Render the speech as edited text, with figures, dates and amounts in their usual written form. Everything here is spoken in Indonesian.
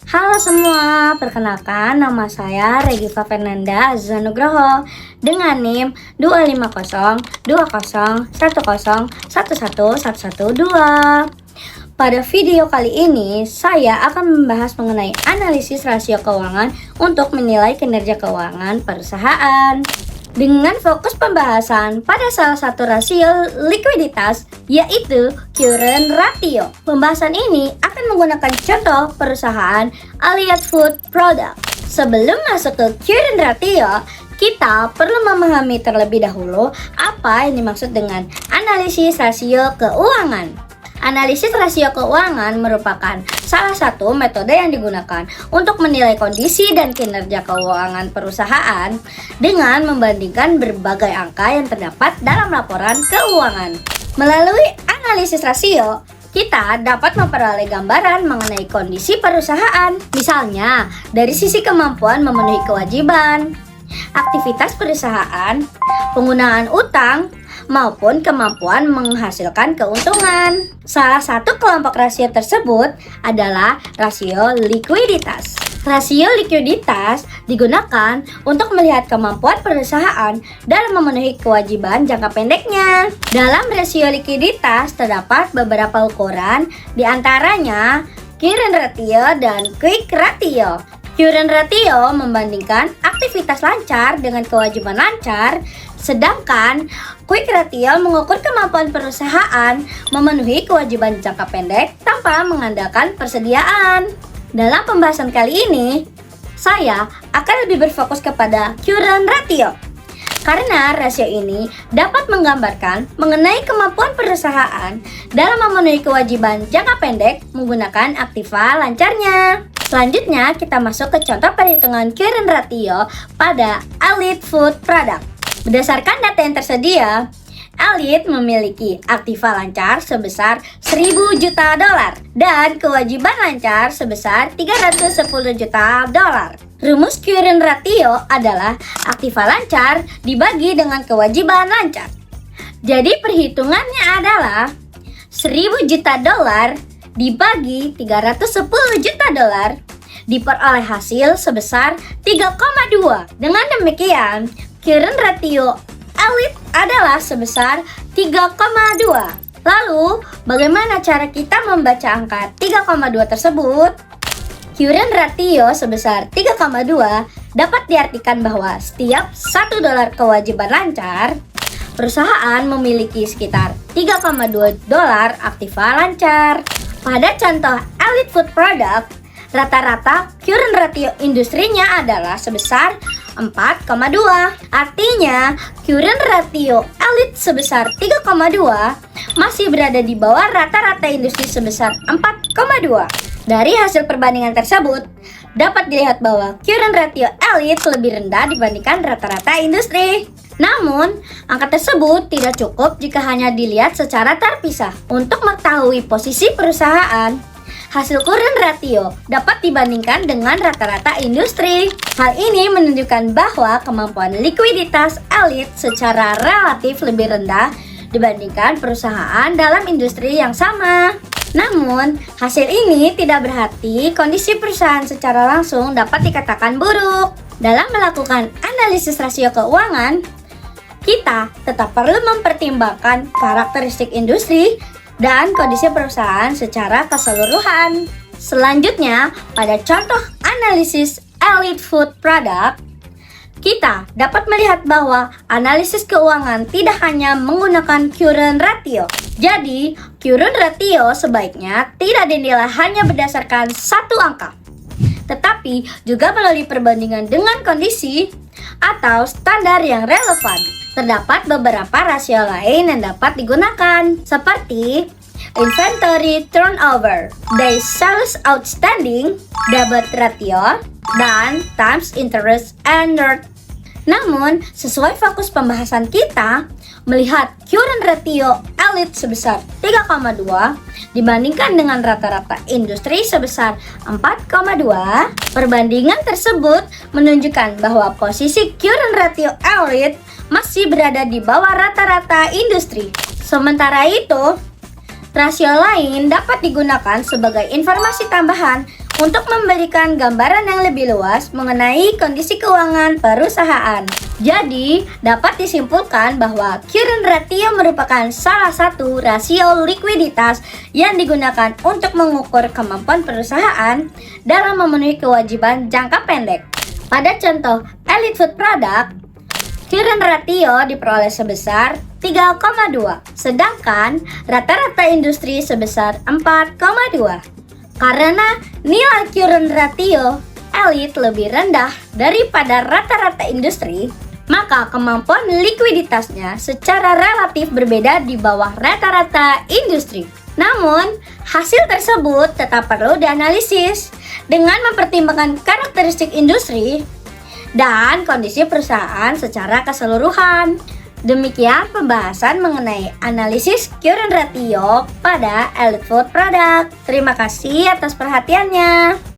Halo semua, perkenalkan nama saya Regiva Fernanda Azanugroho dengan NIM 2502010111112. Pada video kali ini, saya akan membahas mengenai analisis rasio keuangan untuk menilai kinerja keuangan perusahaan. Dengan fokus pembahasan pada salah satu rasio likuiditas, yaitu current ratio. Pembahasan ini akan menggunakan contoh perusahaan Allied Food Product. Sebelum masuk ke current ratio, kita perlu memahami terlebih dahulu apa yang dimaksud dengan analisis rasio keuangan. Analisis rasio keuangan merupakan salah satu metode yang digunakan untuk menilai kondisi dan kinerja keuangan perusahaan dengan membandingkan berbagai angka yang terdapat dalam laporan keuangan. Melalui analisis rasio, kita dapat memperoleh gambaran mengenai kondisi perusahaan, misalnya dari sisi kemampuan memenuhi kewajiban, aktivitas perusahaan, penggunaan utang, maupun kemampuan menghasilkan keuntungan. Salah satu kelompok rasio tersebut adalah rasio likuiditas. Rasio likuiditas digunakan untuk melihat kemampuan perusahaan dalam memenuhi kewajiban jangka pendeknya. Dalam rasio likuiditas terdapat beberapa ukuran, di antaranya current ratio dan quick ratio. Current ratio membandingkan aktivitas lancar dengan kewajiban lancar, sedangkan quick ratio mengukur kemampuan perusahaan memenuhi kewajiban jangka pendek tanpa mengandalkan persediaan. Dalam pembahasan kali ini, saya akan lebih berfokus kepada current ratio, karena rasio ini dapat menggambarkan mengenai kemampuan perusahaan dalam memenuhi kewajiban jangka pendek menggunakan aktiva lancarnya. Selanjutnya, kita masuk ke contoh perhitungan current ratio pada Allied Food Product. Berdasarkan data yang tersedia, Allied memiliki aktiva lancar sebesar 1.000 juta dolar dan kewajiban lancar sebesar 310 juta dolar. Rumus current ratio adalah aktiva lancar dibagi dengan kewajiban lancar. Jadi perhitungannya adalah 1.000 juta dolar dibagi 310 juta dolar diperoleh hasil sebesar 3,2. Dengan demikian, current ratio Allied adalah sebesar 3,2. Lalu, bagaimana cara kita membaca angka 3,2 tersebut? Current ratio sebesar 3,2 dapat diartikan bahwa setiap 1 dolar kewajiban lancar, perusahaan memiliki sekitar 3,2 dolar aktiva lancar. Pada contoh Allied Food Product, rata-rata current ratio industrinya adalah sebesar 4,2. Artinya, current ratio Allied sebesar 3,2 masih berada di bawah rata-rata industri sebesar 4,2. Dari hasil perbandingan tersebut, dapat dilihat bahwa current ratio Allied lebih rendah dibandingkan rata-rata industri. Namun, angka tersebut tidak cukup jika hanya dilihat secara terpisah. Untuk mengetahui posisi perusahaan, hasil current ratio dapat dibandingkan dengan rata-rata industri. Hal ini menunjukkan bahwa kemampuan likuiditas Allied secara relatif lebih rendah dibandingkan perusahaan dalam industri yang sama. Namun, hasil ini tidak berarti kondisi perusahaan secara langsung dapat dikatakan buruk. Dalam melakukan analisis rasio keuangan, kita tetap perlu mempertimbangkan karakteristik industri dan kondisi perusahaan secara keseluruhan. Selanjutnya, pada contoh analisis Allied Food Product, kita dapat melihat bahwa analisis keuangan tidak hanya menggunakan current ratio. Jadi, current ratio sebaiknya tidak dinilai hanya berdasarkan satu angka, tetapi juga melalui perbandingan dengan kondisi atau standar yang relevan. Terdapat beberapa rasio lain yang dapat digunakan, seperti inventory turnover, days sales outstanding, debit ratio, dan times interest earned. Namun, sesuai fokus pembahasan kita, melihat current ratio Allied sebesar 3,2 dibandingkan dengan rata-rata industri sebesar 4,2, perbandingan tersebut menunjukkan bahwa posisi current ratio Allied masih berada di bawah rata-rata industri. Sementara itu, rasio lain dapat digunakan sebagai informasi tambahan untuk memberikan gambaran yang lebih luas mengenai kondisi keuangan perusahaan. Jadi, dapat disimpulkan bahwa current ratio merupakan salah satu rasio likuiditas yang digunakan untuk mengukur kemampuan perusahaan dalam memenuhi kewajiban jangka pendek. Pada contoh Elite Food Product, current ratio diperoleh sebesar 3,2, sedangkan rata-rata industri sebesar 4,2. Karena nilai current ratio Elite lebih rendah daripada rata-rata industri, maka kemampuan likuiditasnya secara relatif berbeda di bawah rata-rata industri. Namun, hasil tersebut tetap perlu dianalisis dengan mempertimbangkan karakteristik industri dan kondisi perusahaan secara keseluruhan. Demikian pembahasan mengenai analisis current ratio pada Elite Food Product. Terima kasih atas perhatiannya.